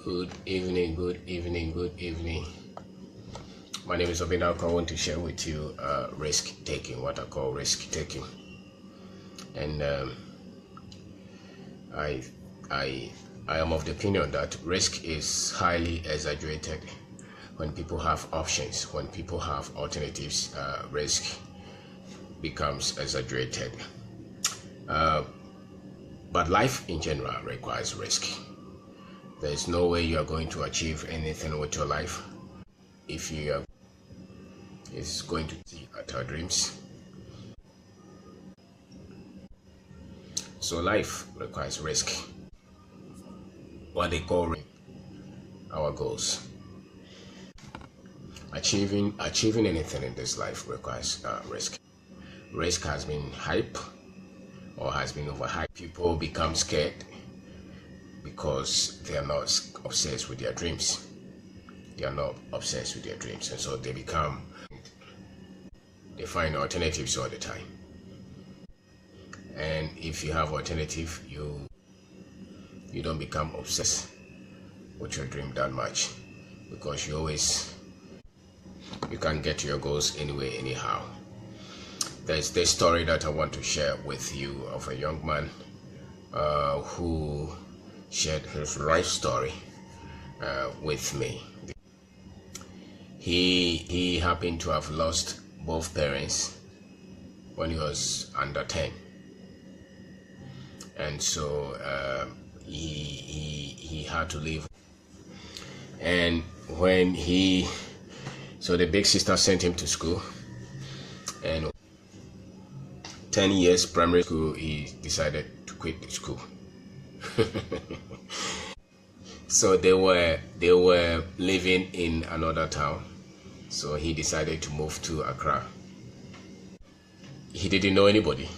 Good evening, good evening, good evening. My name is Kwabena. I want to share with you risk taking, what I call risk taking. And I am of the opinion that risk is highly exaggerated when people have options, when people have alternatives. Risk becomes exaggerated. But life in general requires risk. There is no way you are going to achieve anything with your life if you are going to see at our dreams. So life requires risk. What they call our goals. Achieving anything in this life requires risk. Risk has been hype or has been overhyped. People become scared because they are not obsessed with their dreams. They are not obsessed with their dreams, and so they find alternatives all the time. And if you have alternative, you don't become obsessed with your dream that much, because you can get to your goals anyway, anyhow. There's this story that I want to share with you of a young man who shared his life story with me. He happened to have lost both parents when he was under 10, and so he had to leave. And when so the big sister sent him to school, and 10 years primary school, he decided to quit the school. So they were living in another town, so he decided to move to Accra. He didn't know anybody.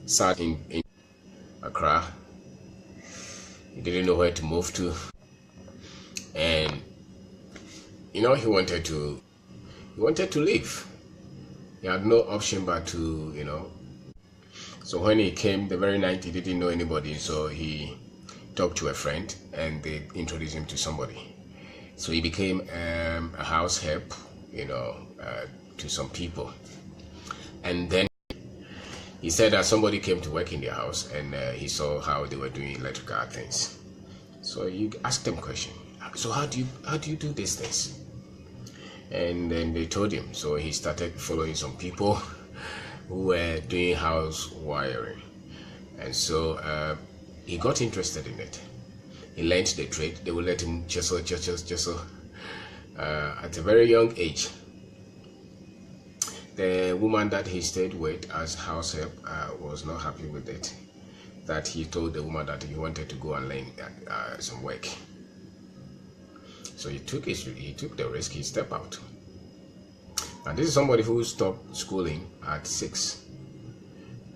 Sat in Accra. He didn't know where to move to, and he wanted to leave. He had no option but to So when he came the very night, he didn't know anybody, so he talked to a friend and they introduced him to somebody. So he became a house help, to some people. And then he said that somebody came to work in their house, and he saw how they were doing electrical things. So you asked them question. So how do you do these things? And then they told him. So he started following some people who were doing house wiring, and so he got interested in it. He learned the trade. They would let him chisel at a very young age. The woman that he stayed with as house help was not happy with it. That he told the woman that he wanted to go and learn some work. So he took the risk. He stepped out. And this is somebody who stopped schooling at 6,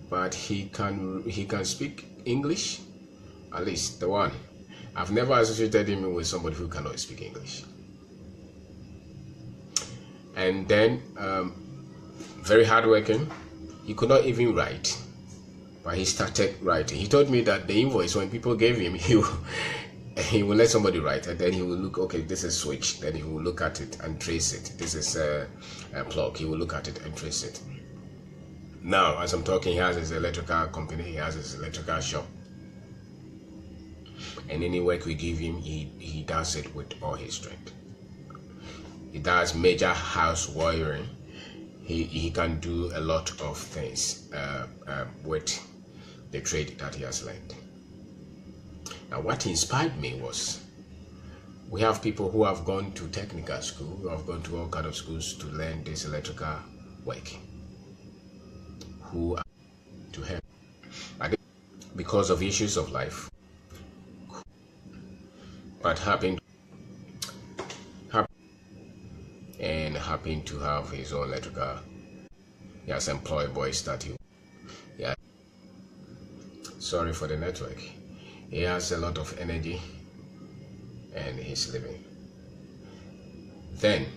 but he can speak English, at least the one. I've never associated him with somebody who cannot speak English. And then very hardworking. He could not even write, but he started writing. He told me that the invoice, when people gave him, he will let somebody write, and then he will look, okay, this is switch, then he will look at it and trace it. This is a plug. He will look at it and trace it. Now, as I'm talking, he has his electrical company, he has his electrical shop, and any work we give him, he does it with all his strength. He does major house wiring. He can do a lot of things with the trade that he has learned. Now, what inspired me was, we have people who have gone to technical school, who have gone to all kinds of schools to learn this electrical work, who are to help. Because of issues of life, but happen to have his own electrical. He has employed boys that sorry for the network. He has a lot of energy and he's living. Then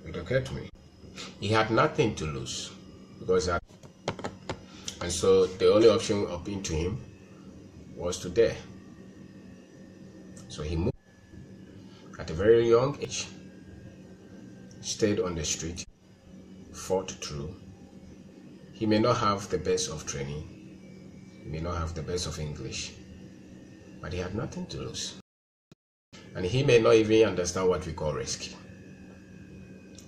it occurred to me, he had nothing to lose, because and so the only option open to him was to dare. So he moved at a very young age, stayed on the street, fought through. He may not have the best of training, he may not have the best of English, but he had nothing to lose. And he may not even understand what we call risk.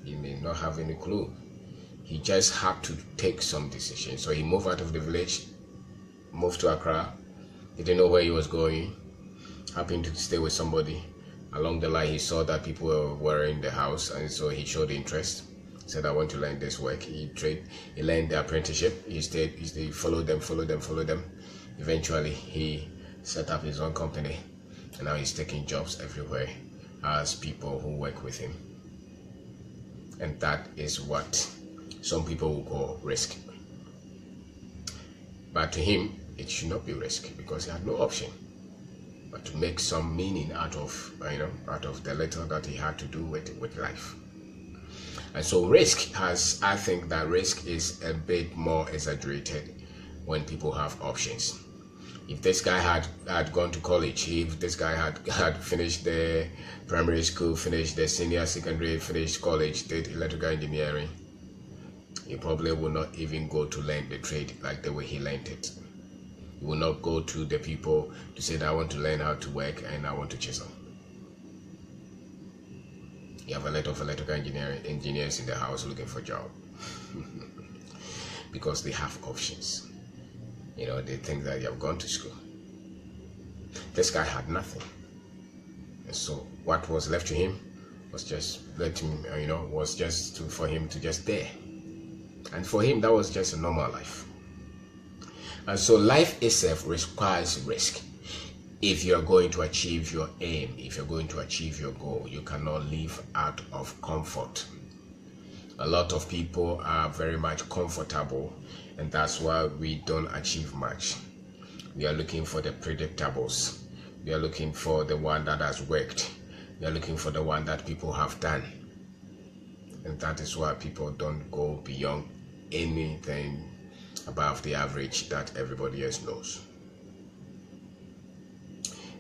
He may not have any clue. He just had to take some decisions. So he moved out of the village, moved to Accra. He didn't know where he was going. Happened to stay with somebody. Along the line, he saw that people were in the house, and so he showed interest. Said, I want to learn this work. He learned the apprenticeship. He followed them. Eventually, he set up his own company, and now he's taking jobs everywhere as people who work with him. And that is what some people will call risk. But to him, it should not be risk, because he had no option but to make some meaning out of the little that he had to do with life. And so I think that risk is a bit more exaggerated when people have options. If this guy had gone to college, if this guy had finished the primary school, finished the senior secondary, finished college, did electrical engineering, he probably would not even go to learn the trade like the way he learned it. He will not go to the people to say that I want to learn how to work and I want to chisel. You have a lot of electrical engineers in the house looking for a job because they have options. They think that you have gone to school. This guy had nothing, and so what was left to him was just for him to just dare. And for him, that was just a normal life. And so life itself requires risk. If you're going to achieve your aim, if you're going to achieve your goal, you cannot live out of comfort. A lot of people are very much comfortable, and that's why we don't achieve much. We are looking for the predictables. We are looking for the one that has worked. We are looking for the one that people have done. And that is why people don't go beyond anything above the average that everybody else knows.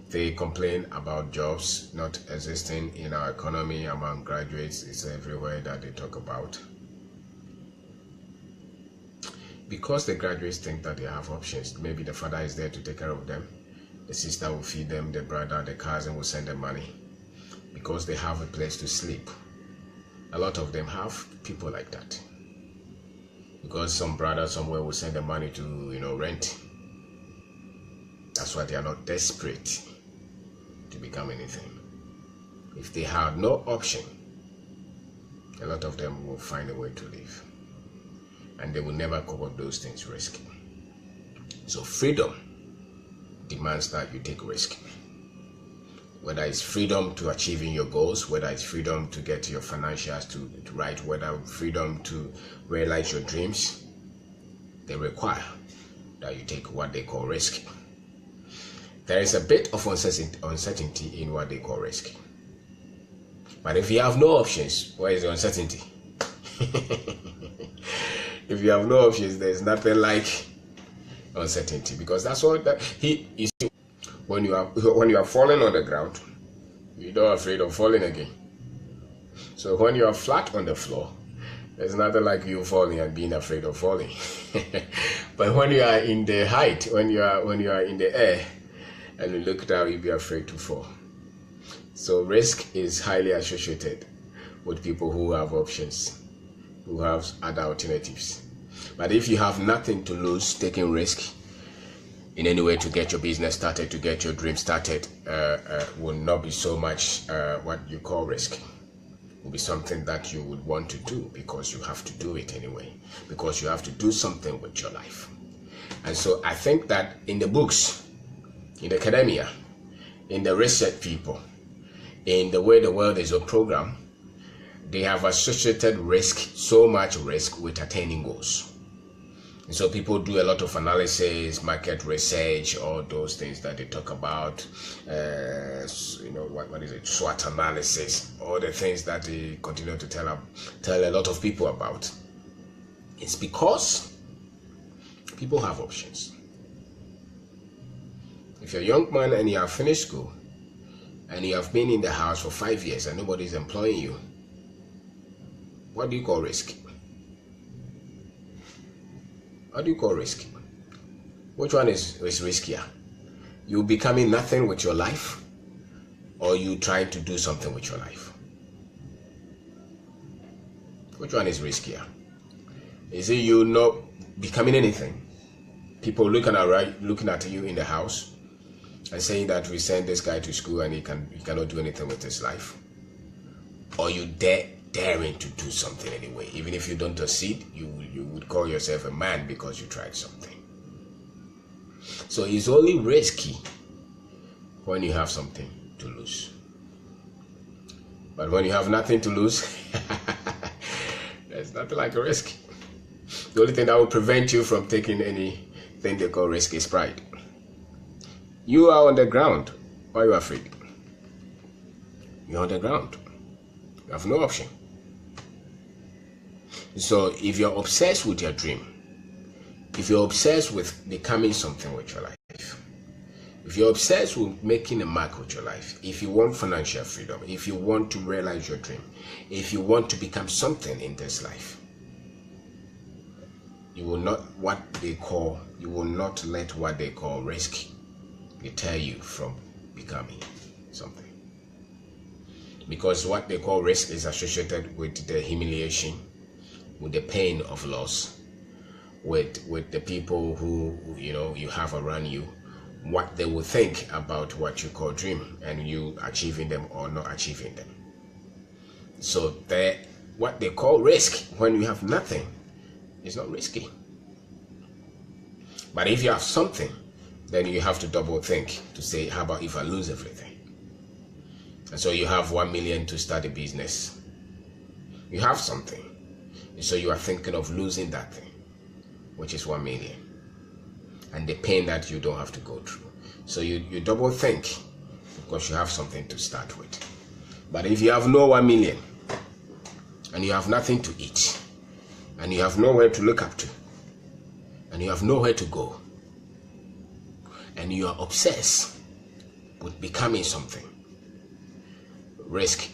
They complain about jobs not existing in our economy among graduates. It's everywhere that they talk about. Because the graduates think that they have options. Maybe the father is there to take care of them. The sister will feed them, the brother, the cousin will send them money. Because they have a place to sleep. A lot of them have people like that. Because some brother somewhere will send them money to, rent. That's why they are not desperate to become anything. If they have no option, a lot of them will find a way to live. And they will never cover those things risky. So freedom demands that you take risk. Whether it's freedom to achieving your goals, whether it's freedom to get your financials to right, whether freedom to realize your dreams, they require that you take what they call risk. There is a bit of uncertainty in what they call risk. But if you have no options, where is the uncertainty? If you have no options, there's nothing like uncertainty, because that's what you see. When you are falling on the ground, you're not afraid of falling again. So when you are flat on the floor, there's nothing like you falling and being afraid of falling. But when you are in the height, when you are in the air, and you look down, you'll be afraid to fall. So risk is highly associated with people who have options, who have other alternatives. But if you have nothing to lose, taking risk in any way to get your business started, to get your dream started, will not be so much what you call risk. It will be something that you would want to do because you have to do it anyway, because you have to do something with your life. And so I think that in the books, in the academia, in the research people, in the way the world is a program, they have associated risk, so much risk, with attaining goals. And so people do a lot of analysis, market research, all those things that they talk about, what is it, SWOT analysis, all the things that they continue to tell a lot of people about. It's because people have options. If you're a young man and you have finished school, and you have been in the house for 5 years and nobody's employing you, what do you call risk? What do you call risk? Which one is riskier? You becoming nothing with your life, or you trying to do something with your life? Which one is riskier? Is it you not becoming anything? People looking at you in the house and saying that we send this guy to school and he cannot do anything with his life? Or you daring to do something anyway? Even if you don't succeed, you would call yourself a man because you tried something. So it's only risky when you have something to lose. But when you have nothing to lose, there's nothing like a risk. The only thing that will prevent you from taking anything they call risk is pride. You are on the ground. Why are you afraid? You're on the ground. You have no option. So if you're obsessed with your dream, if you're obsessed with becoming something with your life, if you're obsessed with making a mark with your life, if you want financial freedom, if you want to realize your dream, if you want to become something in this life, you will not let what they call risk deter you from becoming something. Because what they call risk is associated with the humiliation, with the pain of loss, with the people who you have around you, what they will think about what you call dream and you achieving them or not achieving them. So what they call risk when you have nothing is not risky. But if you have something, then you have to double think to say, how about if I lose everything? And so you have 1 million to start a business. You have something. And so you are thinking of losing that thing, which is 1 million. And the pain that you don't have to go through. So you double think because you have something to start with. But if you have no 1 million and you have nothing to eat and you have nowhere to look up to and you have nowhere to go and you are obsessed with becoming something, risk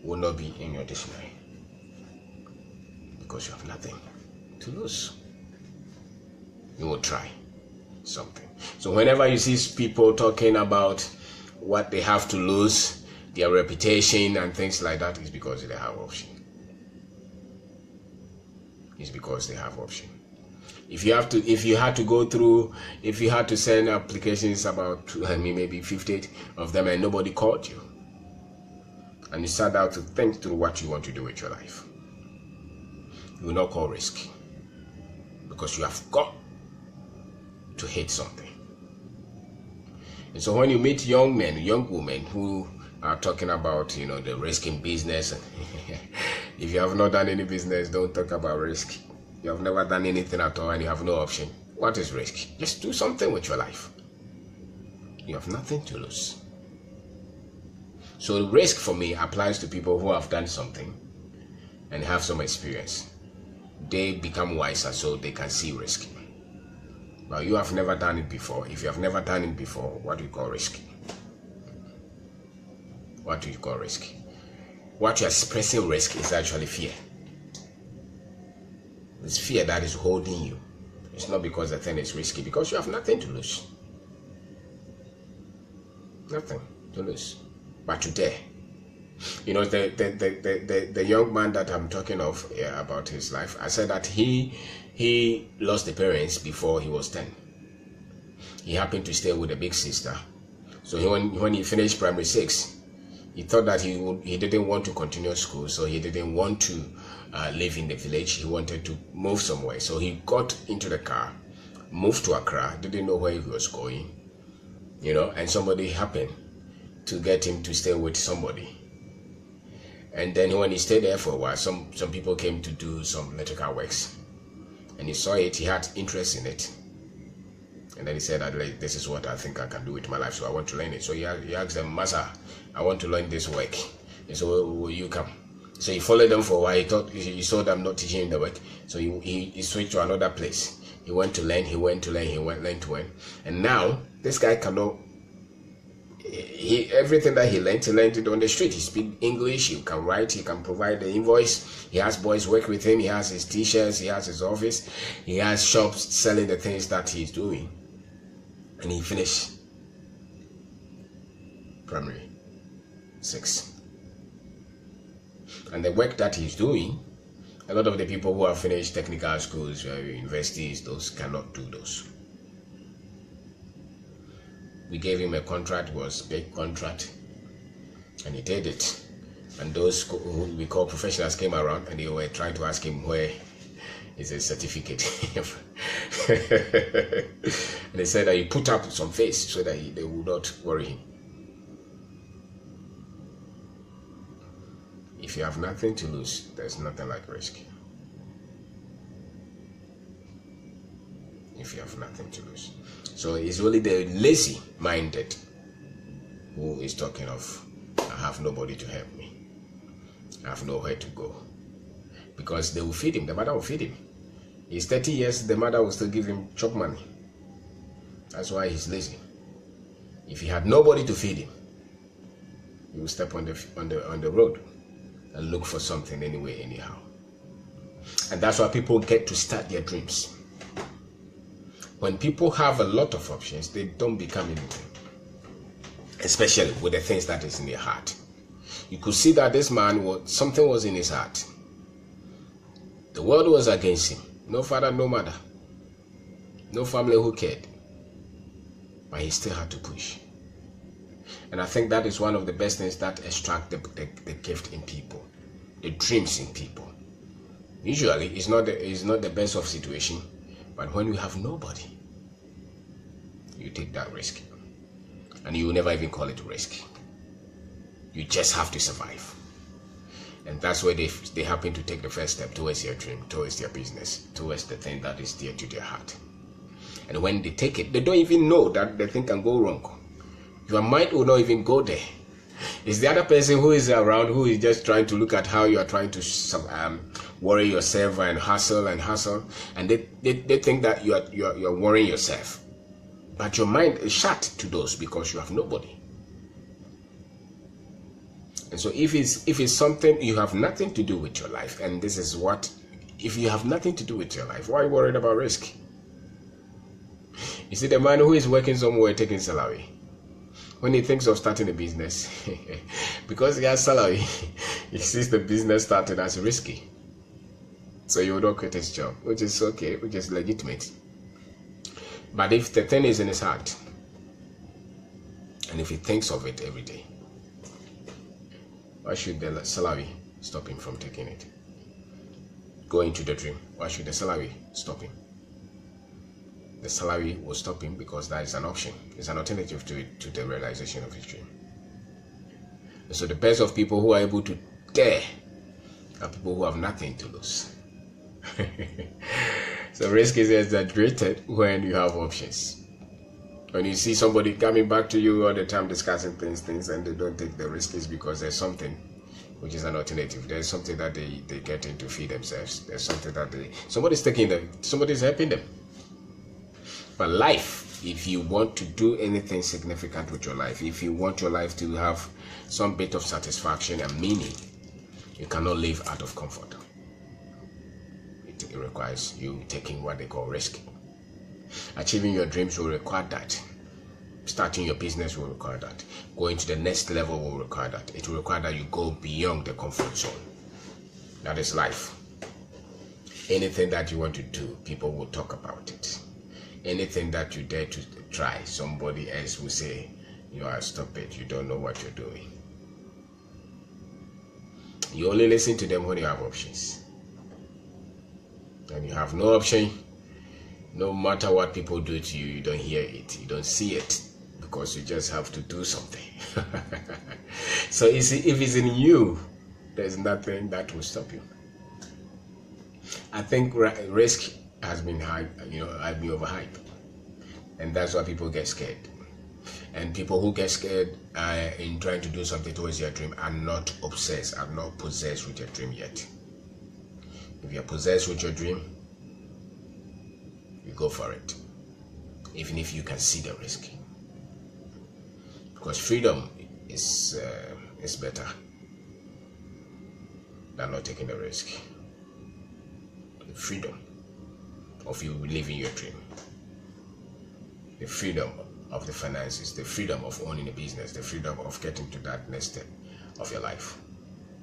will not be in your dictionary because you have nothing to lose. You will try something. So whenever you see people talking about what they have to lose, their reputation and things like that, is because they have option. It's because they have option. If you had to send applications about maybe 50 of them and nobody called you, and you sat down to think through what you want to do with your life, you will not call risk because you have got to hate something. And so when you meet young men, young women who are talking about the risk in business, if you have not done any business, don't talk about risk. You have never done anything at all and you have no option. What is risk? Just do something with your life. You have nothing to lose. So risk for me applies to people who have done something and have some experience. They become wiser so they can see risk. But you have never done it before. If you have never done it before, what do you call risk? What do you call risk? What you are expressing risk is actually fear. It's fear that is holding you. It's not because the thing is risky, because you have nothing to lose. Nothing to lose. But to dare. The young man that I'm talking of about his life, I said that he lost the parents before he was 10. He happened to stay with a big sister. So when he finished primary 6, he thought that he didn't want to continue school, so he didn't want to live in the village. He wanted to move somewhere. So he got into the car, moved to Accra, didn't know where he was going, and somebody happened to get him to stay with somebody. And then when he stayed there for a while, some people came to do some electrical works. And he saw it, he had interest in it. And then he said, this is what I think I can do with my life, so I want to learn it. So he asked them, Master, I want to learn this work. And so will you come? So he followed them for a while. He saw them not teaching him the work. So he switched to another place. He went to learn, he went to learn. And now, this guy cannot everything that he learned it on the street. He speaks English, he can write, he can provide the invoice. He has boys work with him, he has his t-shirts, he has his office, he has shops selling the things that he's doing. And he finished primary 6. And the work that he's doing, a lot of the people who have finished technical schools, universities, those cannot do those. We gave him a contract, it was a big contract, and he did it. And those who we call professionals came around and they were trying to ask him where is his certificate. And they said that he put up some face so that they would not worry him. If you have nothing to lose, there's nothing like risk. If you have nothing to lose. So it's only the lazy-minded who is talking of, I have nobody to help me. I have nowhere to go. Because they will feed him, the mother will feed him. He's 30 years, the mother will still give him chop money. That's why he's lazy. If he had nobody to feed him, he will step on the road and look for something anyway, anyhow. And that's why people get to start their dreams. When people have a lot of options, they don't become anything. Especially with the things that is in their heart. You could see that this man, something was in his heart. The world was against him. No father, no mother. No family who cared. But he still had to push. And I think that is one of the best things that extract the gift in people. The dreams in people. Usually, it's not the best of situation. But when you have nobody, you take that risk. And you will never even call it a risk. You just have to survive. And that's where they happen to take the first step towards their dream, towards their business, towards the thing that is dear to their heart. And when they take it, they don't even know that the thing can go wrong. Your mind will not even go there. It's the other person who is around who is just trying to look at how you are trying to worry yourself and hustle. And they think that you are worrying yourself. But your mind is shut to those because you have nobody. And so if it's something you have nothing to do with your life, and this is what, if you have nothing to do with your life, why are you worried about risk? You see, the man who is working somewhere taking salary, when he thinks of starting a business, because he has salary, he sees the business starting as risky. So he will not quit his job, which is okay, which is legitimate. But if the thing is in his heart, and if he thinks of it every day, why should the salary stop him from taking it? Going to the dream, why should the salary stop him? The salary will stop him because that is an option. It's an alternative to the realization of his dream. And so the best of people who are able to dare are people who have nothing to lose. So risk is exaggerated when you have options. When you see somebody coming back to you all the time discussing things and they don't take the risk, is because there's something which is an alternative. There's something that they get in to feed themselves. There's something that somebody's taking them, somebody's helping them. But life, if you want to do anything significant with your life, if you want your life to have some bit of satisfaction and meaning, you cannot live out of comfort. It requires you taking what they call risk. Achieving your dreams will require that. Starting your business will require that. Going to the next level will require that. It will require that you go beyond the comfort zone. That is life. Anything that you want to do, people will talk about it. Anything that you dare to try, somebody else will say, you are stupid, you don't know what you're doing. You only listen to them when you have options. And you have no option, no matter what people do to you, you don't hear it, you don't see it, because you just have to do something. So you see, if it's in you, there's nothing that will stop you. I think risk has been overhyped, and that's why people get scared. And people who get scared in trying to do something towards their dream are not obsessed, are not possessed with your dream yet. If you're possessed with your dream, you go for it, even if you can see the risk. Because freedom is better than not taking the risk. The freedom of you living your dream, the freedom of the finances, the freedom of owning a business, the freedom of getting to that next step of your life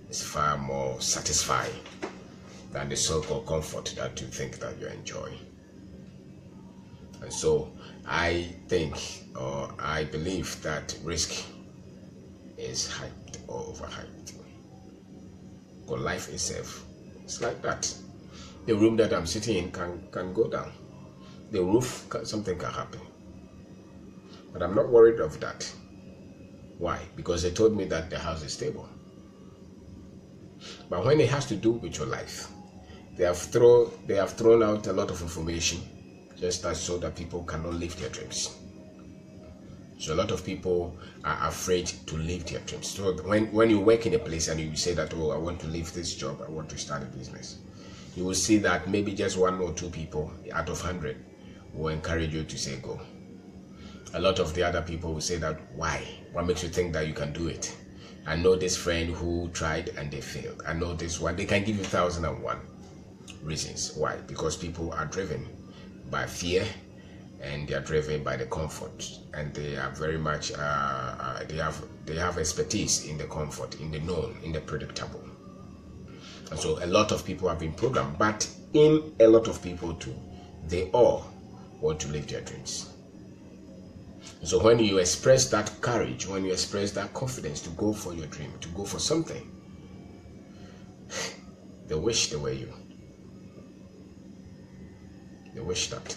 is far more satisfying than the so-called comfort that you think that you enjoy. And so I think, or I believe, that risk is hyped or overhyped. But life itself, it's like that. The room that I'm sitting in can go down. The roof, something can happen. But I'm not worried of that. Why? Because they told me that the house is stable. But when it has to do with your life, they have thrown out a lot of information just so that people cannot live their dreams. So a lot of people are afraid to live their dreams. So when you work in a place and you say that, oh, I want to leave this job, I want to start a business, you will see that maybe just 1 or 2 people out of 100 will encourage you to say go. A lot of the other people will say that, why? What makes you think that you can do it? I know this friend who tried and they failed. I know this one. They can give you 1,001 reasons. Why? Because people are driven by fear, and they are driven by the comfort, and they are very much they have expertise in the comfort, in the known, in the predictable. And so a lot of people have been programmed, but in a lot of people too, they all want to live their dreams. So when you express that courage, when you express that confidence to go for your dream, to go for something, they wish they were you. They wish that.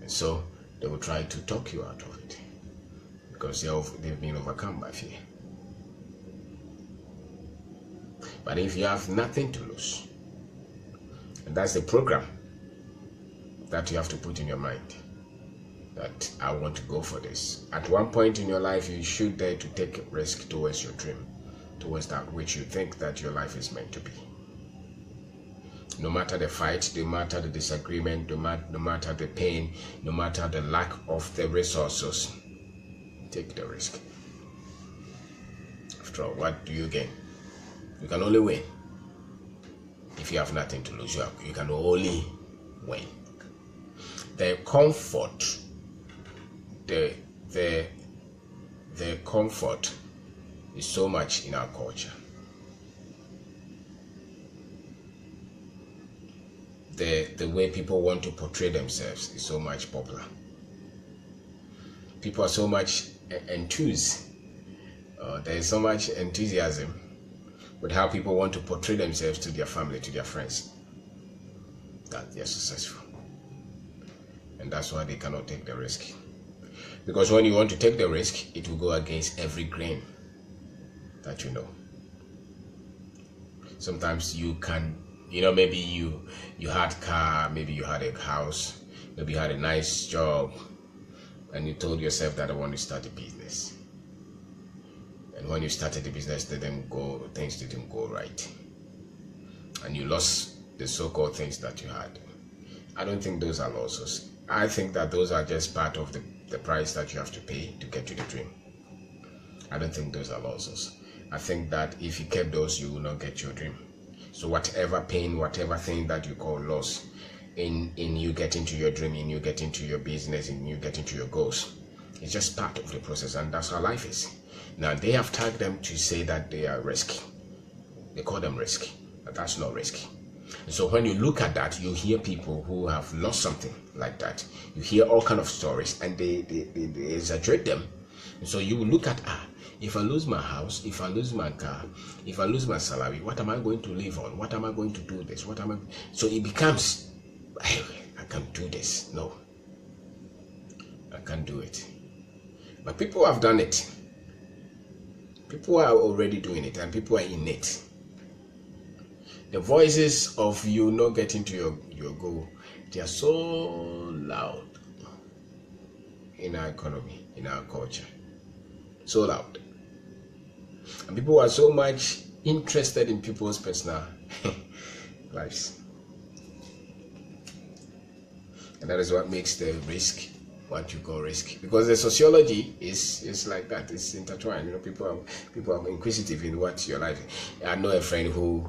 And so they will try to talk you out of it because they've been overcome by fear. But if you have nothing to lose, and that's the program that you have to put in your mind, that I want to go for this. At one point in your life, you should dare to take a risk towards your dream, towards that which you think that your life is meant to be. No matter the fight, no matter the disagreement, no matter the pain, no matter the lack of the resources, take the risk. After all, what do you gain? You can only win. If you have nothing to lose, you can only win. The comfort, the comfort is so much in our culture. The way people want to portray themselves is so much popular. People are so much enthused. There is so much enthusiasm with how people want to portray themselves to their family, to their friends, that they are successful. And that's why they cannot take the risk. Because when you want to take the risk, it will go against every grain that you know. Sometimes you can, maybe you had a car, maybe you had a house, maybe you had a nice job, and you told yourself that I want to start a business. And when you started the business, things didn't go right. And you lost the so-called things that you had. I don't think those are losses. I think that those are just part of the price that you have to pay to get to the dream. I don't think those are losses. I think that if you kept those, you will not get your dream. So whatever pain, whatever thing that you call loss in you getting to your dream, in you getting to your business, in you getting to your goals, it's just part of the process, and that's how life is. Now, they have tagged them to say that they are risky. They call them risky, but that's not risky. So when you look at that, you hear people who have lost something like that. You hear all kind of stories, and they exaggerate them. And so you will look at, if I lose my house, if I lose my car, if I lose my salary, what am I going to live on? What am I going to do this? So it becomes, I can't do this. No, I can't do it. But people have done it. People are already doing it, and people are in it. The voices of you not getting to your goal, they are so loud in our economy, in our culture. So loud. And people are so much interested in people's personal lives. And that is what makes the risk what you call risk, because the sociology is like that. It's intertwined. People are inquisitive in what your life. I know a friend who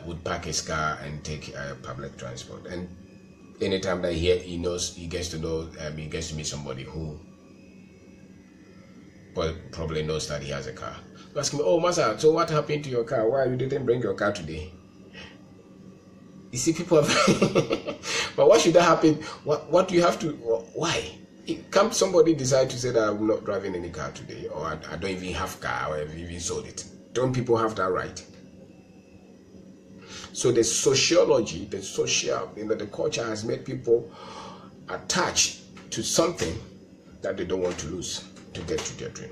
would park his car and take public transport, and anytime that he knows, he gets to meet somebody who probably knows that he has a car. You ask him, "Oh, Master, so what happened to your car? Why you didn't bring your car today?" You see, people are but what should that happen? What do you have to? Why? Can't somebody decide to say that I'm not driving any car today, or I don't even have car, or I've even sold it? Don't people have that right? So the sociology, the culture has made people attached to something that they don't want to lose to get to their dream.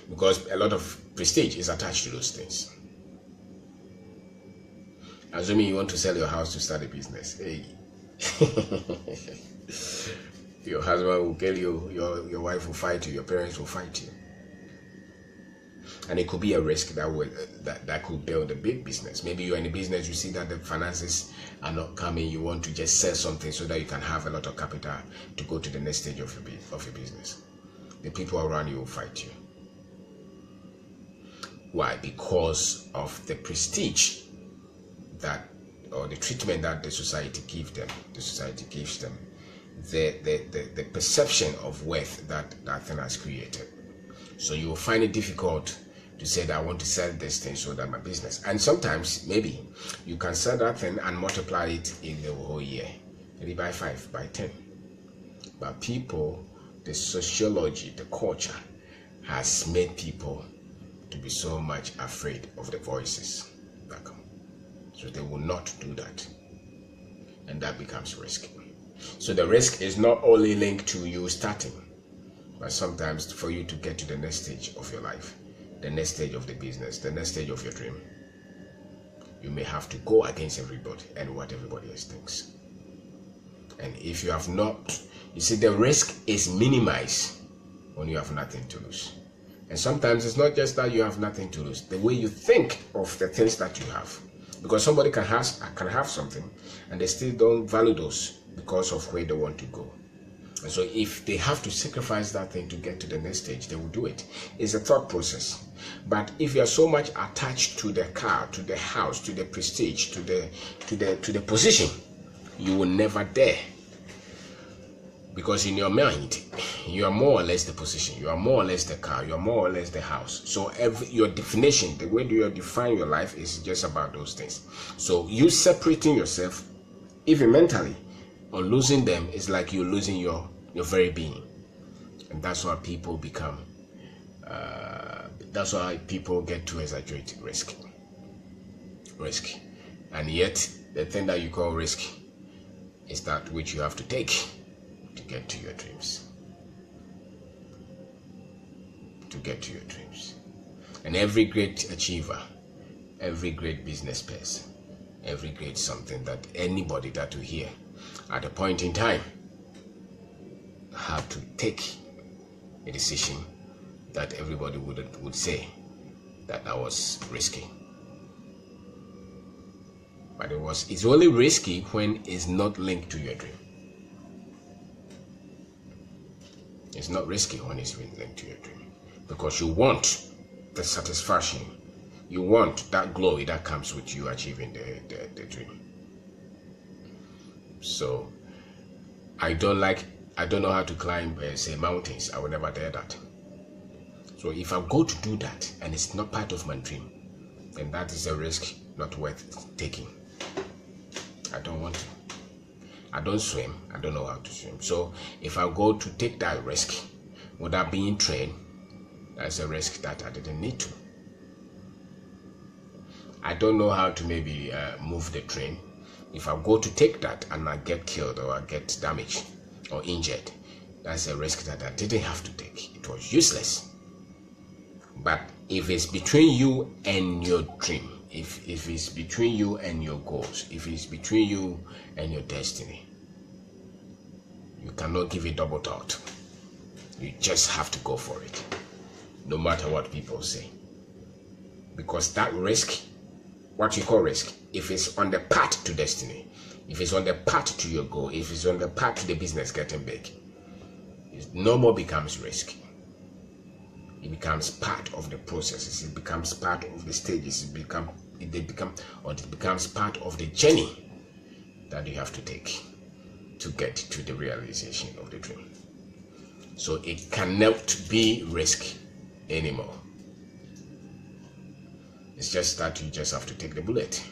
Because a lot of prestige is attached to those things. Assuming you want to sell your house to start a business, hey, your husband will kill you, your wife will fight you, your parents will fight you, and it could be a risk that could build a big business. Maybe you're in a business, you see that the finances are not coming, you want to just sell something so that you can have a lot of capital to go to the next stage of your business. The people around you will fight you. Why? Because of the prestige or the treatment that the society gives them. The society gives them the perception of worth that thing has created. So you will find it difficult to say that I want to sell this thing so that my business. And sometimes maybe you can sell that thing and multiply it in the whole year, maybe by 5, by 10. But people, the sociology, the culture has made people to be so much afraid of the voices that come. So they will not do that. And that becomes risky. So the risk is not only linked to you starting, but sometimes for you to get to the next stage of your life, the next stage of the business, the next stage of your dream, you may have to go against everybody and what everybody else thinks. And if you have not, you see, the risk is minimized when you have nothing to lose. And sometimes it's not just that you have nothing to lose, the way you think of the things that you have. Because somebody can have something and they still don't value those because of where they want to go. And so if they have to sacrifice that thing to get to the next stage, they will do it. It's a thought process. But if you are so much attached to the car, to the house, to the prestige, to the position, you will never dare. Because in your mind, you are more or less the position, you are more or less the car, you are more or less the house. So your definition, the way you define your life is just about those things. So you separating yourself, even mentally, or losing them is like you're losing your very being. And that's why people become, that's why people get to exaggerate risk. And yet, the thing that you call risk is that which you have to take to get to your dreams. And every great achiever, every great business person, every great something that anybody that you hear at a point in time have to take a decision that everybody would say that was risky. But it's only risky when it's not linked to your dream. It's not risky when it's linked to your dream, because you want the satisfaction, you want that glory that comes with you achieving the dream. So I don't know how to climb say mountains. I will never dare that. So if I go to do that and it's not part of my dream, then that is a risk not worth taking. I don't want to. I don't swim. I don't know how to swim. So if I go to take that risk without being trained, that's a risk that I didn't need to. I don't know how to maybe move the train. If I go to take that and I get killed or I get damaged or injured, that's a risk that I didn't have to take. It was useless. But if it's between you and your dream, if it's between you and your goals, if it's between you and your destiny, you cannot give it double thought. You just have to go for it, no matter what people say. Because that risk, what you call risk, if it's on the path to destiny, if it's on the path to your goal, if it's on the path to the business getting big, it no more becomes risk. It becomes part of the processes. It becomes part of the stages. It becomes part of the journey that you have to take to get to the realization of the dream. So it cannot be risk anymore. It's just that you just have to take the bullet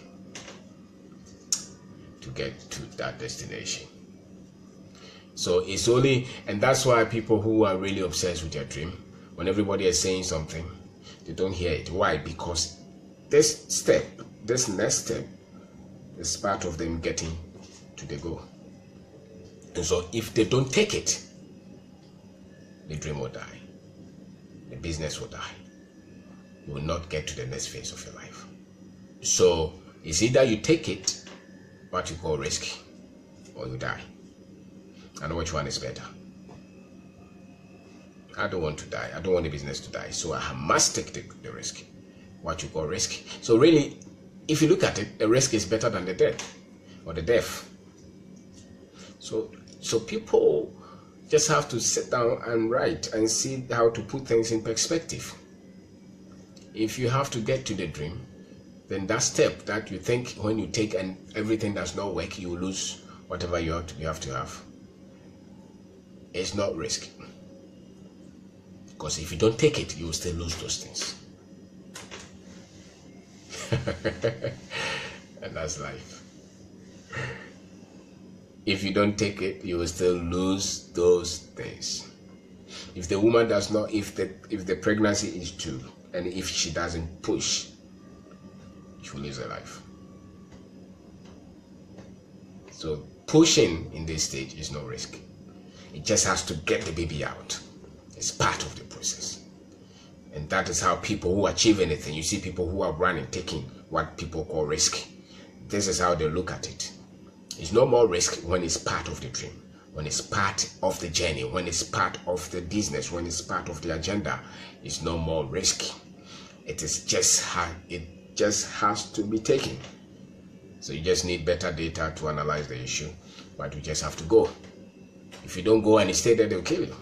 to get to that destination. So it's only, and that's why people who are really obsessed with their dream, when everybody is saying something, they don't hear it. Why? Because this next step is part of them getting to the goal. And so if they don't take it, the dream will die. The business will die. You will not get to the next phase of your life. So it's either you take it, what you call risk, or you die. And which one is better? I don't want to die. I don't want the business to die. So I must take the risk, what you call risk. So really, if you look at it, the risk is better than the death or the death. So people just have to sit down and write and see how to put things in perspective. If you have to get to the dream, then that step that you think when you take and everything does not work, you will lose whatever you have to have. It's not risk. Because if you don't take it, you will still lose those things. And that's life. If you don't take it, you will still lose those things. If the woman does not, if the pregnancy is true, and if she doesn't push, she will lose her life. So pushing in this stage is no risk. It just has to get the baby out. It's part of the process. And that is how people who achieve anything, you see people who are running, taking what people call risk. This is how they look at it. It's no more risk when it's part of the dream, when it's part of the journey, when it's part of the business, when it's part of the agenda. It's no more risk. It just has to be taken. So you just need better data to analyze the issue, but you just have to go. If you don't go and you stay there, they'll kill you.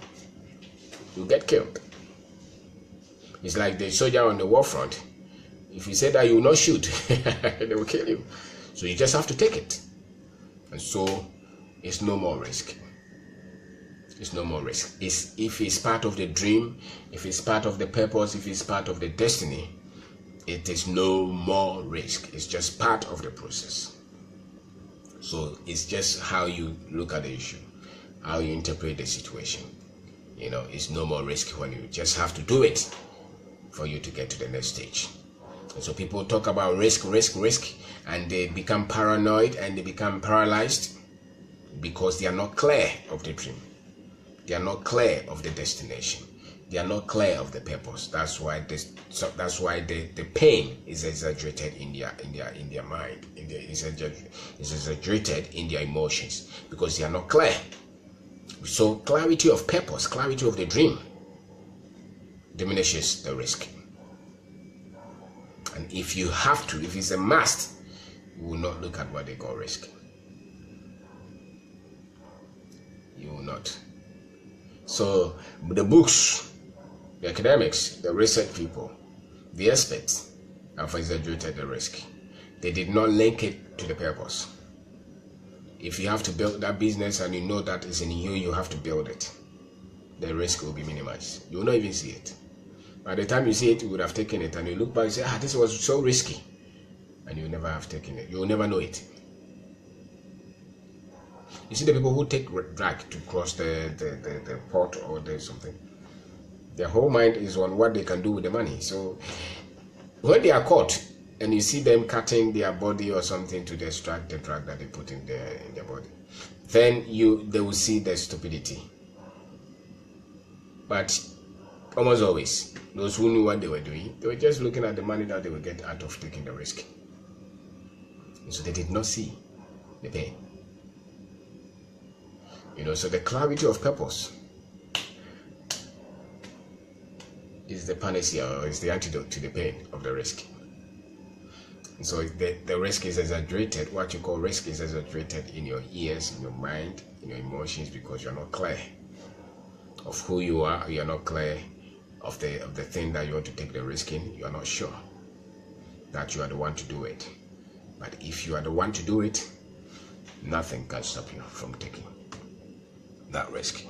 You'll get killed. It's like the soldier on the war front. If you say that you will not shoot, they will kill you. So you just have to take it. And so it's no more risk. It's no more risk. If it's part of the dream, if it's part of the purpose, if it's part of the destiny, it is no more risk. It's just part of the process. So it's just how you look at the issue, how you interpret the situation. It's no more risk when you just have to do it for you to get to the next stage. And so people talk about risk, and they become paranoid and they become paralyzed because they are not clear of the dream. They are not clear of the destination. They are not clear of the purpose. That's why the pain is exaggerated in their mind. It's exaggerated in their emotions because they are not clear. So clarity of purpose, clarity of the dream diminishes the risk. And if you have to, if it's a must, you will not look at what they call risk. You will not. So the books, the academics, the research people, the experts have exaggerated the risk. They did not link it to the purpose. If you have to build that business and you know that is in you, you have to build it. The risk will be minimized. You will not even see it. By the time you see it, you would have taken it, and you look back and say, this was so risky. And you never have taken it. You will never know it. You see the people who take drag to cross the port or something. Their whole mind is on what they can do with the money. So when they are caught, and you see them cutting their body or something to extract the drug that they put in their body, then they will see the stupidity. But almost always, those who knew what they were doing, they were just looking at the money that they would get out of taking the risk. And so they did not see the pain. So the clarity of purpose is the panacea, or is the antidote to the pain of the risk. So the risk is exaggerated. What you call risk is exaggerated in your ears, in your mind, in your emotions, because you're not clear of who you are. You're not clear of the thing that you want to take the risk in. You're not sure that you are the one to do it. But if you are the one to do it, nothing can stop you from taking that risk.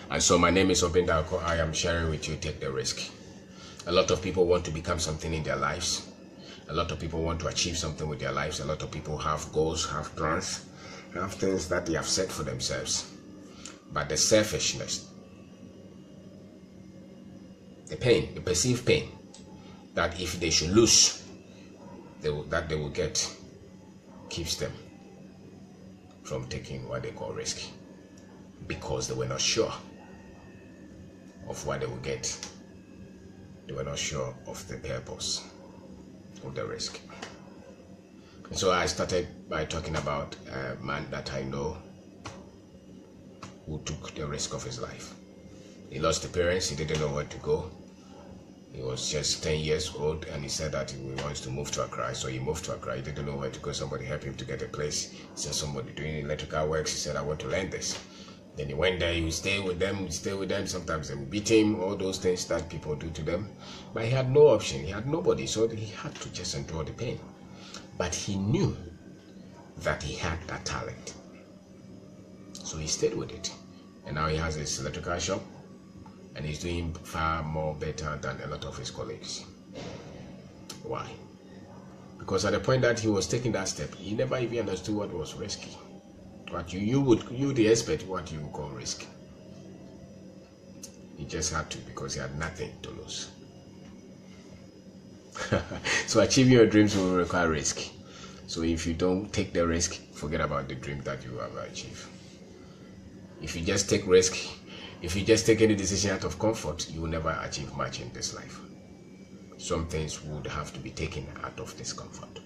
And so my name is Kwabena. I am sharing with you, take the risk. A lot of people want to become something in their lives. A lot of people want to achieve something with their lives. A lot of people have goals, have plans, have things that they have set for themselves. But the selfishness, the pain, the perceived pain, that if they should lose, that they will get, keeps them from taking what they call risk, because they were not sure of what they will get. They were not sure of the purpose of the risk. And so I started by talking about a man that I know who took the risk of his life. He lost the parents, he didn't know where to go. He was just 10 years old and he said that he wants to move to Accra. So he moved to Accra. He didn't know where to go. Somebody helped him to get a place. He said somebody doing electrical works. He said, I want to learn this. Then he went there, he would stay with them, Sometimes they would beat him, all those things that people do to them. But he had no option, he had nobody, so he had to just endure the pain. But he knew that he had that talent. So he stayed with it. And now he has his electrical shop and he's doing far more better than a lot of his colleagues. Why? Because at the point that he was taking that step, he never even understood what was risky. What you the expert, what you call risk. He just had to, because he had nothing to lose. So achieving your dreams will require risk. So if you don't take the risk, forget about the dream that you have achieved. If you just take risk, if you just take any decision out of comfort, you will never achieve much in this life. Some things would have to be taken out of discomfort.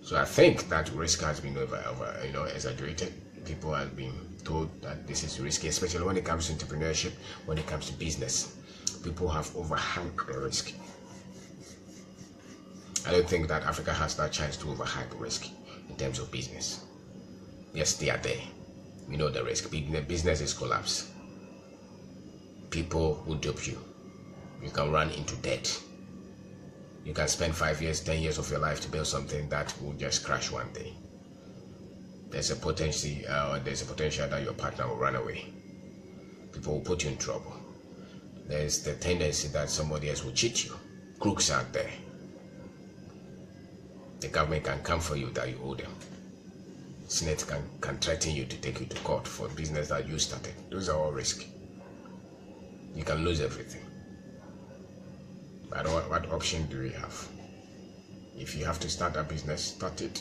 So I think that risk has been exaggerated. People have been told that this is risky, especially when it comes to entrepreneurship, when it comes to business. People have overhyped the risk. I don't think that Africa has that chance to overhype risk in terms of business. Yes, they are there. We know the risk. Business is collapse. People will dupe you. You can run into debt. You can spend 5 years, 10 years of your life to build something that will just crash one day. There's a potential that your partner will run away. People will put you in trouble. There's the tendency that somebody else will cheat you. Crooks out there. The government can come for you that you owe them. Senate can threaten you to take you to court for business that you started. Those are all risky. You can lose everything. But what option do we have? If you have to start a business, start it.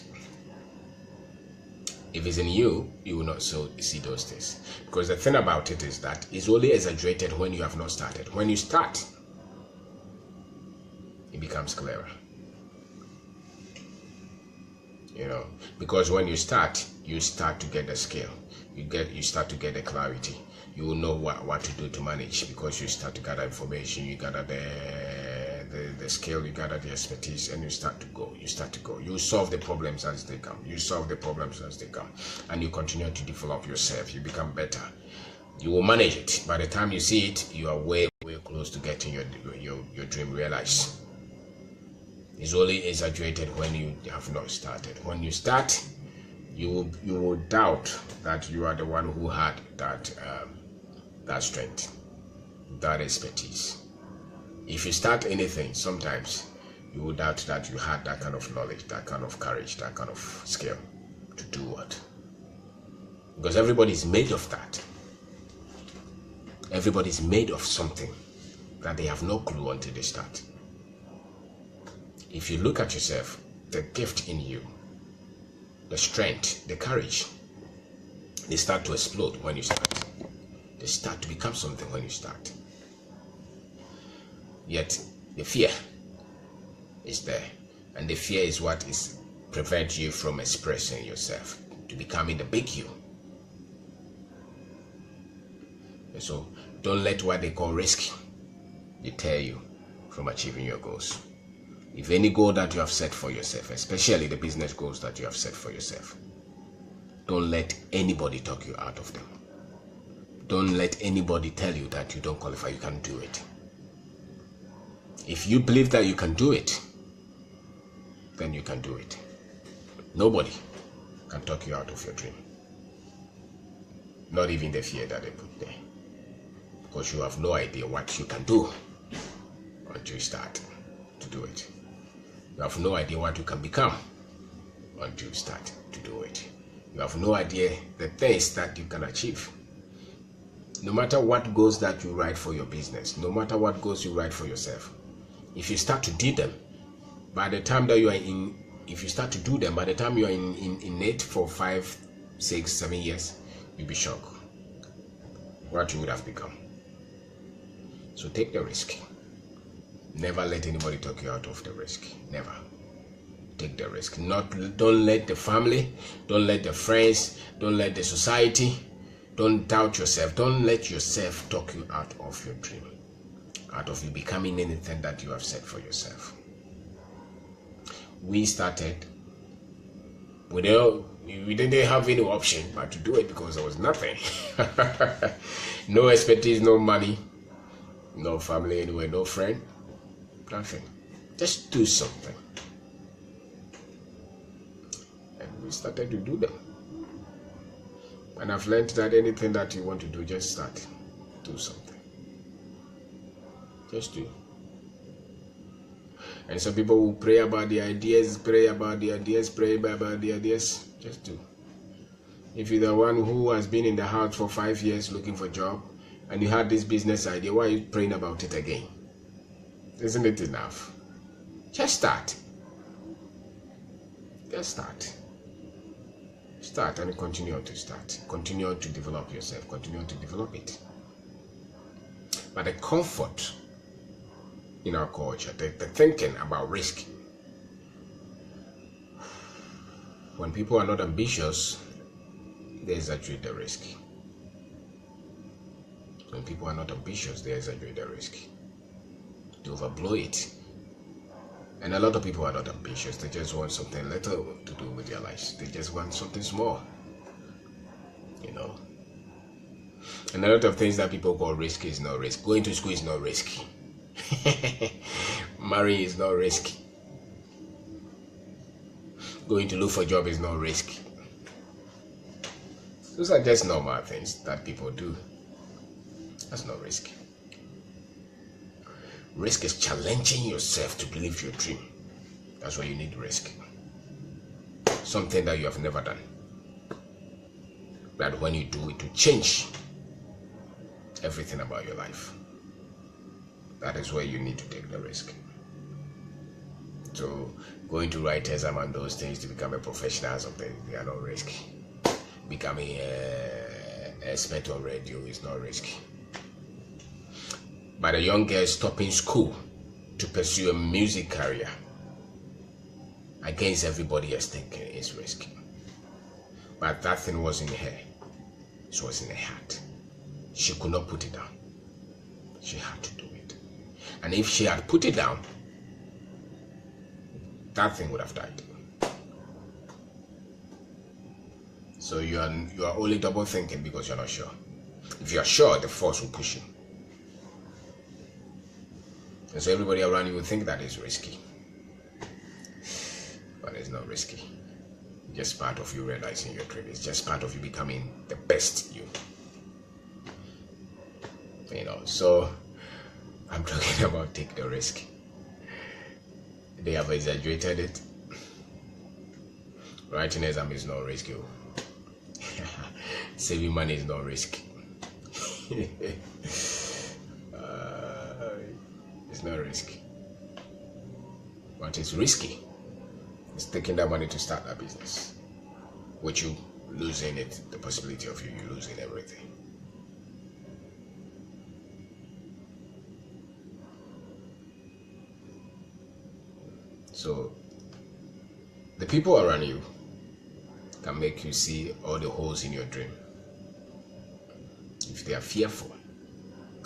If it's in you, you will not see those things. Because the thing about it is that it's only exaggerated when you have not started. When you start, it becomes clearer. Because when you start to get the skill. You start to get the clarity. You will know what to do to manage, because you start to gather information, you gather the skill, you gather the expertise, and you start to go. You solve the problems as they come. And you continue to develop yourself. You become better. You will manage it. By the time you see it, you are way close to getting your dream realized. It's only exaggerated when you have not started. When you start, you will doubt that you are the one who had that strength, that expertise. If you start anything, sometimes you will doubt that you had that kind of knowledge, that kind of courage, that kind of skill to do what. Because everybody is made of that. Everybody is made of something that they have no clue until they start. If you look at yourself, the gift in you, the strength, the courage, they start to explode when you start. They start to become something when you start. Yet the fear is there, and the fear is what prevents you from expressing yourself, to becoming the big you. And so don't let what they call risk deter you from achieving your goals. If any goal that you have set for yourself, especially the business goals that you have set for yourself, don't let anybody talk you out of them. Don't let anybody tell you that you don't qualify, you can't do it. If you believe that you can do it, then you can do it. Nobody can talk you out of your dream. Not even the fear that they put there. Because you have no idea what you can do until you start to do it. You have no idea what you can become until you start to do it. You have no idea the things that you can achieve. No matter what goals that you write for your business, no matter what goals you write for yourself, if you start to do them, by the time that you are in, if you start to do them, by the time you are in it for 5, 6, 7 years, you'll be shocked what you would have become. So take the risk. Never let anybody talk you out of the risk. Never. Take the risk. Don't let the family, don't let the friends, don't let the society, don't doubt yourself. Don't let yourself talk you out of your dream, out of you becoming anything that you have set for yourself. We started, we didn't have any option but to do it because there was nothing. No expertise, no money, no family anywhere, no friend, nothing. Just do something. And we started to do them. And I've learned that anything that you want to do, just start. Do something. Just do. And some people will pray about the ideas, pray about the ideas. Just do. If you're the one who has been in the house for 5 years looking for a job, and you had this business idea, why are you praying about it again? Isn't it enough? Just start. Just start. Start and continue to start. Continue to develop yourself. Continue to develop it. But the comfort in our culture, the thinking about risk. When people are not ambitious, they exaggerate the risk. When people are not ambitious, they exaggerate the risk. They overblow it. And a lot of people are not ambitious. They just want something little to do with their lives. They just want something small. You know. And a lot of things that people call risky is not risk. Going to school is not risky. Marrying is not risky. Going to look for a job is not risky. Those are just normal things that people do. That's not risky. Risk is challenging yourself to believe your dream. That's why you need risk. Something that you have never done. That when you do it, will change everything about your life. That is where you need to take the risk. So going to write exam and those things to become a professional or something, they are not risky. Becoming an expert on radio is not risky. But a young girl stopping school to pursue a music career against everybody else thinking is risky. But that thing was in her. It was in her heart. She could not put it down. She had to do it. And if she had put it down, that thing would have died. So you are only double thinking because you're not sure. If you are sure, the force will push you. And so everybody around you will think that is risky. But it's not risky. It's just part of you realizing your dream. It's just part of you becoming the best you. You know, so I'm talking about take the risk. They have exaggerated it. Writing exam is not risky. Saving money is not risky. It's not risky. What is risky is taking that money to start a business, with you losing it, the possibility of you losing everything. So the people around you can make you see all the holes in your dream if they are fearful,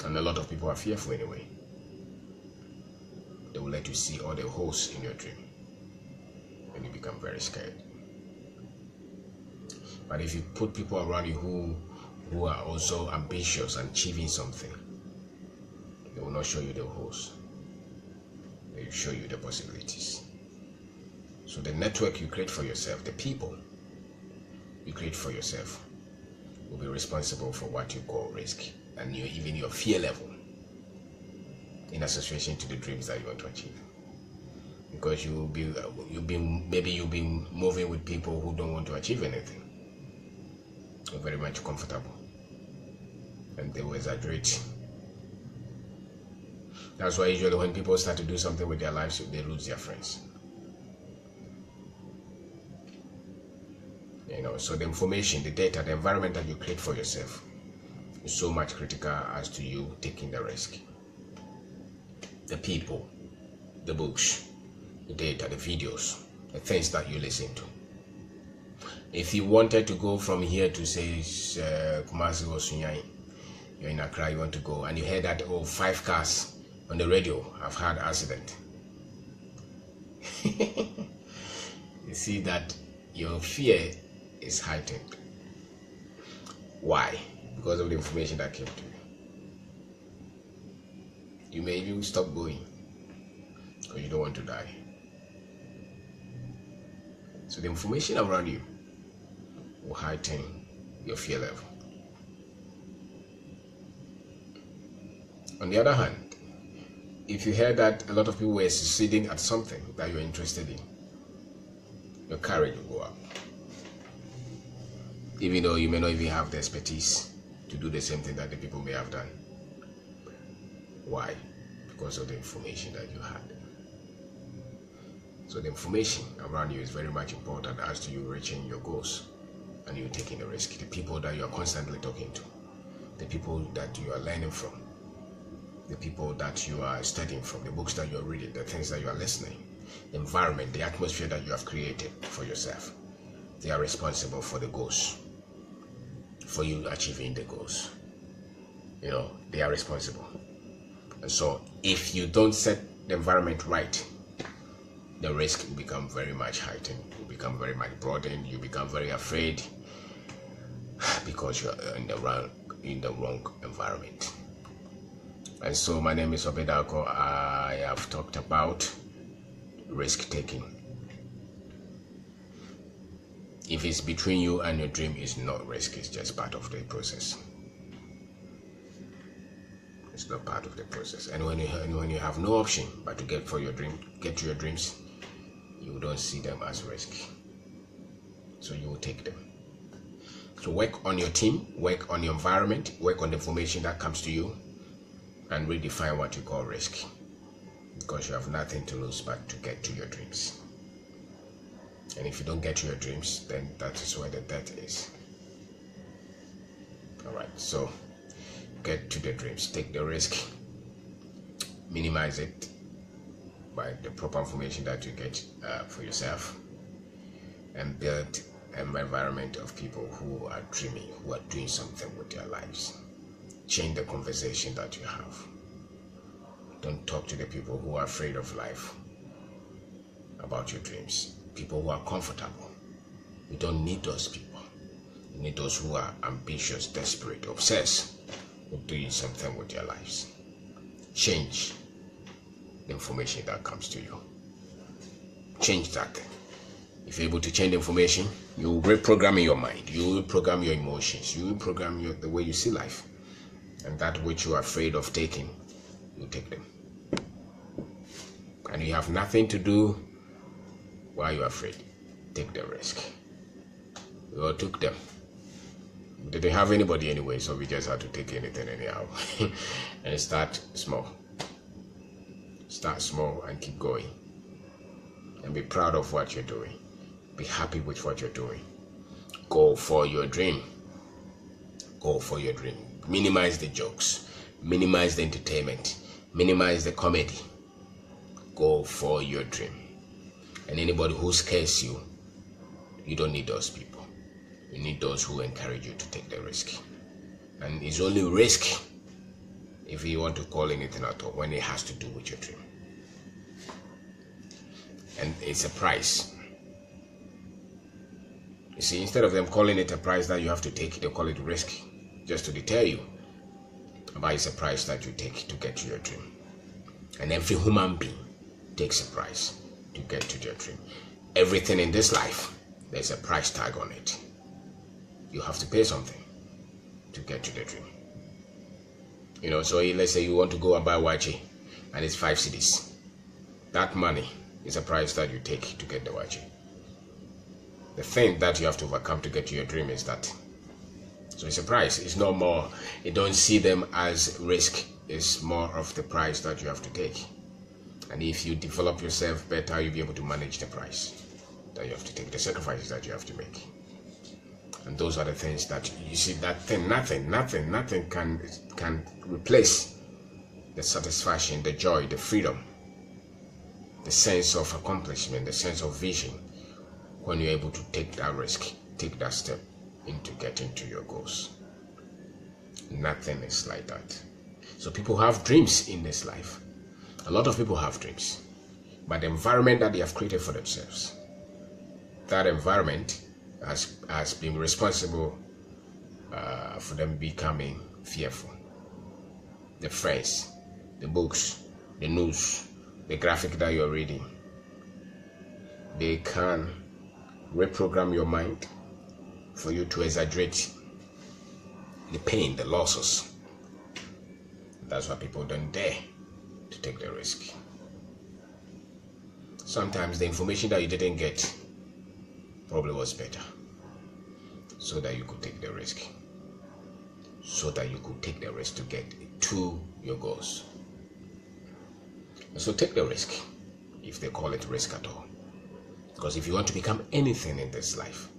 and a lot of people are fearful anyway. They will let you see all the holes in your dream, and you become very scared. But if you put people around you who are also ambitious and achieving something, they will not show you the holes. They will show you the possibilities. So the network you create for yourself, the people you create for yourself, will be responsible for what you call risk, and even your fear level in association to the dreams that you want to achieve. Because maybe you'll be moving with people who don't want to achieve anything. They're very much comfortable, and they will exaggerate. That's why usually when people start to do something with their lives, they lose their friends. So the information, the data, the environment that you create for yourself is so much critical as to you taking the risk. The people, the books, the data, the videos, the things that you listen to. If you wanted to go from here to say Kumasi or Sunyai, you're in Accra, you want to go, and you heard that 5 cars on the radio have had accident. You see that your fear is heightened. Why? Because of the information that came to you. You may even stop going because you don't want to die. So the information around you will heighten your fear level. On the other hand, if you hear that a lot of people were succeeding at something that you're interested in, your courage will go up. Even though you may not even have the expertise to do the same thing that the people may have done. Why? Because of the information that you had. So the information around you is very much important as to you reaching your goals and you taking the risk. The people that you are constantly talking to, the people that you are learning from, the people that you are studying from, the books that you are reading, the things that you are listening, the environment, the atmosphere that you have created for yourself. They are responsible for the goals, for you achieving the goals. They are responsible. And so if you don't set the environment right, the risk will become very much heightened. You become very much broadened. You become very afraid because you're in the wrong environment. And so my name is Obedako. I have talked about risk taking. If it's between you and your dream, it's not risk, it's just part of the process. It's not part of the process. And when you have no option but to get to your dreams, you don't see them as risk. So you will take them. So work on your team, work on your environment, work on the information that comes to you, and redefine what you call risk. Because you have nothing to lose but to get to your dreams. And if you don't get to your dreams, then that is where the death is. Alright, so get to the dreams, take the risk, minimize it by the proper information that you get for yourself, and build an environment of people who are dreaming, who are doing something with their lives. Change the conversation that you have. Don't talk to the people who are afraid of life about your dreams. People who are comfortable. You don't need those people. You need those who are ambitious, desperate, obsessed with doing something with their lives. Change the information that comes to you. Change that. If you're able to change the information, you will reprogram your mind. You will program your emotions. You will program the way you see life. And that which you are afraid of taking, you take them. And you have nothing to do while you're afraid. Take the risk. We all took them. We didn't have anybody anyway, so we just had to take anything anyhow. And start small. Start small and keep going. And be proud of what you're doing. Be happy with what you're doing. Go for your dream. Go for your dream. Minimize the jokes. Minimize the entertainment. Minimize the comedy. Go for your dream. And anybody who scares you, you don't need those people. You need those who encourage you to take the risk. And it's only risk, if you want to call anything at all, when it has to do with your dream. and it's a price. You see, instead of them calling it a price that you have to take, they call it risk, just to deter you. But it's a price that you take to get to your dream. And every human being takes a price to get to their dream. Everything in this life, there's a price tag on it. You have to pay something to get to the dream. You know, so let's say you want to go and buy wachi and it's 5 cedis. That money is a price that you take to get the wachi. The thing that you have to overcome to get to your dream is that. So it's a price. It's no more. You don't see them as risk. It's more of the price that you have to take. And if you develop yourself better, you'll be able to manage the price that you have to take, the sacrifices that you have to make. And those are the things that you see, that thing, nothing can replace the satisfaction, the joy, the freedom, the sense of accomplishment, the sense of vision when you're able to take that risk, take that step into getting to your goals. Nothing is like that. So people have dreams in this life. A lot of people have dreams, but the environment that they have created for themselves, that environment has been responsible for them becoming fearful. The friends, the books, the news, the graphic that you're reading, they can reprogram your mind for you to exaggerate the pain, the losses. That's why people don't dare to take the risk. Sometimes the information that you didn't get probably was better, so that you could take the risk, to get to your goals. So take the risk, if they call it risk at all, because if you want to become anything in this life,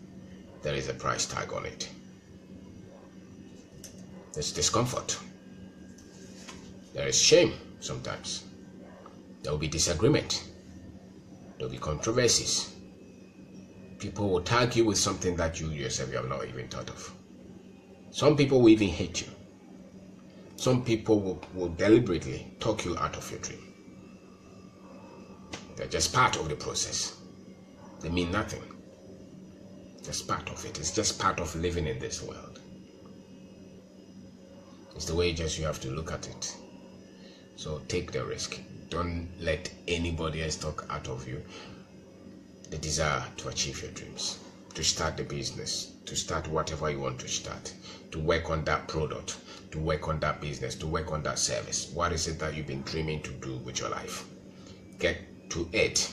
there is a price tag on it. There's discomfort, there is shame. Sometimes there will be disagreement, there will be controversies. People will tag you with something that you yourself have not even thought of. Some people will even hate you. Some people will deliberately talk you out of your dream. They're just part of the process. They mean nothing. Just part of it. It's just part of living in this world. It's the way just you have to look at it. So take the risk. Don't let anybody else talk out of you the desire to achieve your dreams, to start the business, to start whatever you want to start, to work on that product, to work on that business, to work on that service. What is it that you've been dreaming to do with your life? Get to it.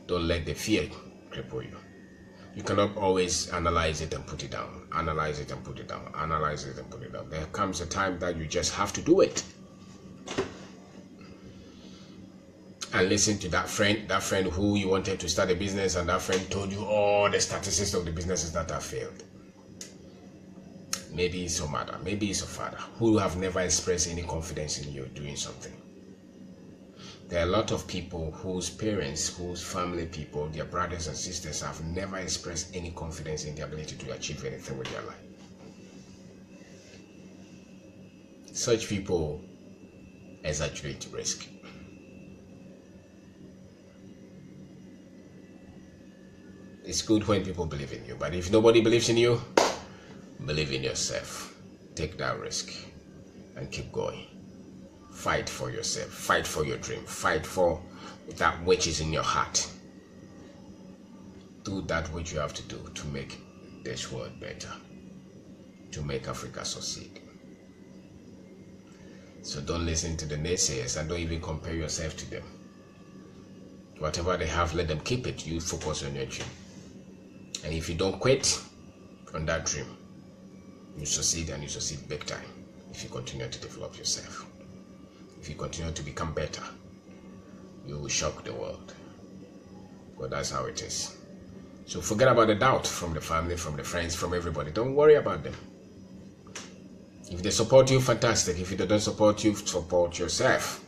Don't let the fear cripple you. You cannot always analyze it and put it down. Analyze it and put it down. Analyze it and put it down. There comes a time that you just have to do it. And listen to that friend who you wanted to start a business, and that friend told you all the statistics of the businesses that have failed. Maybe it's your mother, maybe it's your father, who have never expressed any confidence in you doing something. There are a lot of people whose parents, whose family people, their brothers and sisters have never expressed any confidence in their ability to achieve anything with their life. Such people exaggerate risk. It's good when people believe in you, but if nobody believes in you, believe in yourself. Take that risk and keep going. Fight for yourself. Fight for your dream. Fight for that which is in your heart. Do that which you have to do to make this world better, to make Africa succeed. So don't listen to the naysayers and don't even compare yourself to them. Whatever they have, let them keep it. You focus on your dream. And if you don't quit on that dream, you succeed, and you succeed big time if you continue to develop yourself. If you continue to become better, you will shock the world. But that's how it is. So forget about the doubt from the family, from the friends, from everybody. Don't worry about them. If they support you, fantastic. If they don't support you, support yourself.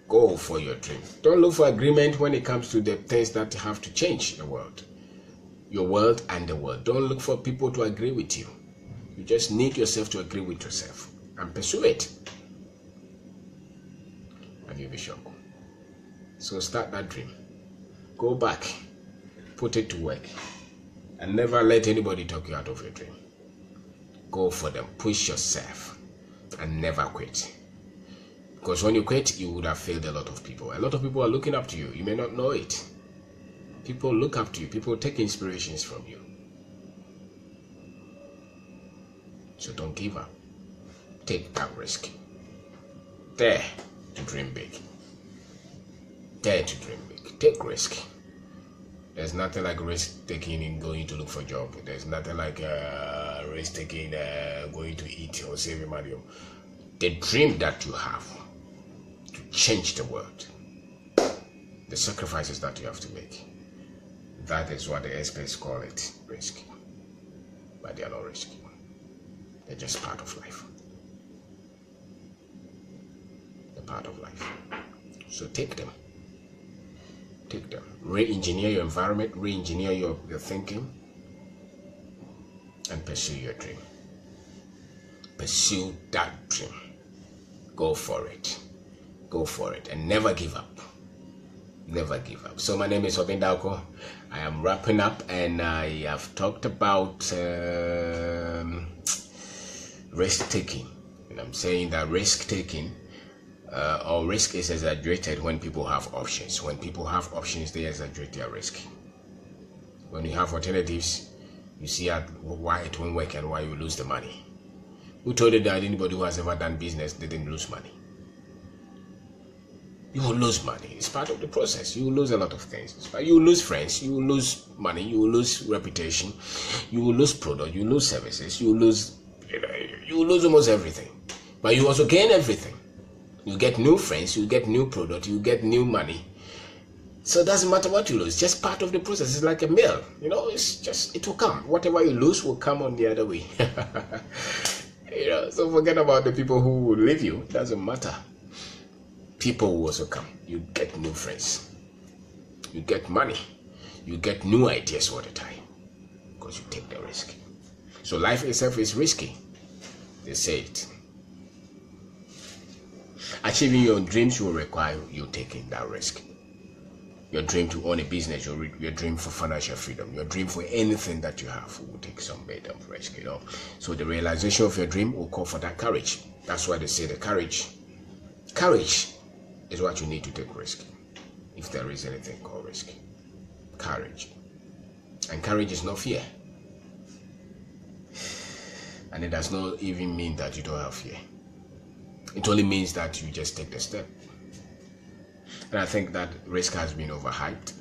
Go for your dream. Don't look for agreement when it comes to the things that have to change the world. Your world and the world. Don't look for people to agree with you. You just need yourself to agree with yourself and pursue it. And you'll be shocked. So start that dream. Go back, put it to work, and never let anybody talk you out of your dream. Go for them, push yourself, and never quit. Because when you quit, you would have failed a lot of people. A lot of people are looking up to you. You may not know it. People look up to you. People take inspirations from you. So don't give up. Take that risk. Dare to dream big. Dare to dream big. Take risk. There's nothing like risk taking in going to look for a job. There's nothing like risk taking going to eat or saving money. The dream that you have to change the world, the sacrifices that you have to make, that is what the experts call it risk. But they are not risky. They're just part of life. They're part of life. So take them. Take them. Re-engineer your environment, re-engineer your thinking, and pursue your dream. Pursue that dream. Go for it. Go for it. And never give up. Never give up. So my name is Kwabena. I am wrapping up, and I have talked about risk taking. And I'm saying that risk taking or risk is exaggerated when people have options. When people have options, they exaggerate their risk. When you have alternatives, you see why it won't work and why you lose the money. Who told you that anybody who has ever done business didn't lose money? You will lose money. It's part of the process. You will lose a lot of things. You will lose friends. You will lose money. You will lose reputation. You will lose product. You will lose services. You will lose almost everything. But you also gain everything. You get new friends. You get new product. You get new money. So it doesn't matter what you lose. It's just part of the process. It's like a meal. It will come. Whatever you lose will come on the other way. So forget about the people who will leave you. It doesn't matter. People will also come. You get new friends. You get money. You get new ideas all the time. Because you take the risk. So life itself is risky. They say it. Achieving your dreams will require you taking that risk. Your dream to own a business, your dream for financial freedom, your dream for anything that you have will take some bit of risk, So the realization of your dream will call for that courage. That's why they say the courage. Courage is what you need to take risk. If there is anything called risk. Courage. And courage is not fear. And it does not even mean that you don't have fear. It only means that you just take the step. And I think that risk has been overhyped.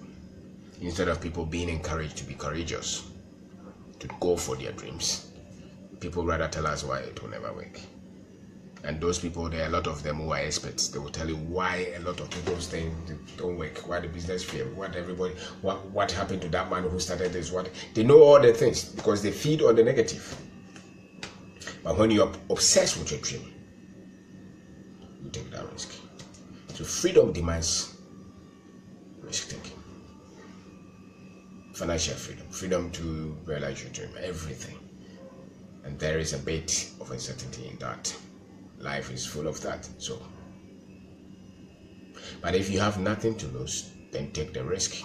Instead of people being encouraged to be courageous, to go for their dreams, people rather tell us why it will never work. And those people, there are a lot of them who are experts. They will tell you why a lot of people's things don't work, why the business failed, what happened to that man who started this, they know all the things because they feed on the negative. But when you're obsessed with your dream, you take that risk. So freedom demands risk taking. Financial freedom, freedom to realize your dream, everything. And there is a bit of uncertainty in that. Life is full of that. So, but if you have nothing to lose, then take the risk.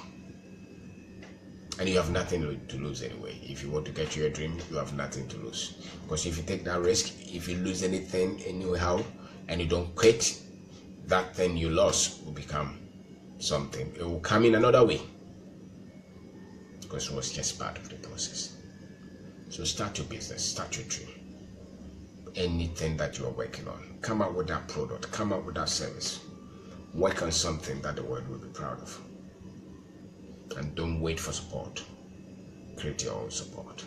And you have nothing to lose anyway. If you want to get your dream, you have nothing to lose. Because if you take that risk, if you lose anything anyhow, and you don't quit, that thing you lost will become something. It will come in another way. Because it was just part of the process. So start your business, start your dream. Anything that you are working on, come up with that product, come up with that service. Work on something that the world will be proud of. And don't wait for support. Create your own support.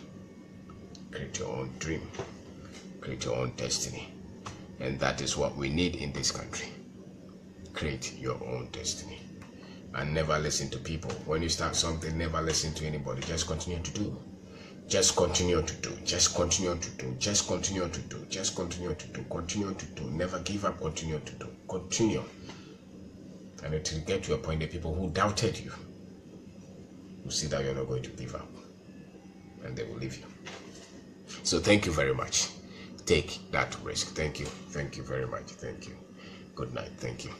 Create your own dream. Create your own destiny. And that is what we need in this country. Create your own destiny. And never listen to people. When you start something, never listen to anybody. Just continue to do. Just continue to do. Just continue to do. Just continue to do. Just continue to do. Continue to do. Never give up. Continue to do. Continue. And it will get to a point that people who doubted you will see that you're not going to give up. And they will leave you. So thank you very much. Take that risk. Thank you. Thank you very much. Thank you. Good night. Thank you.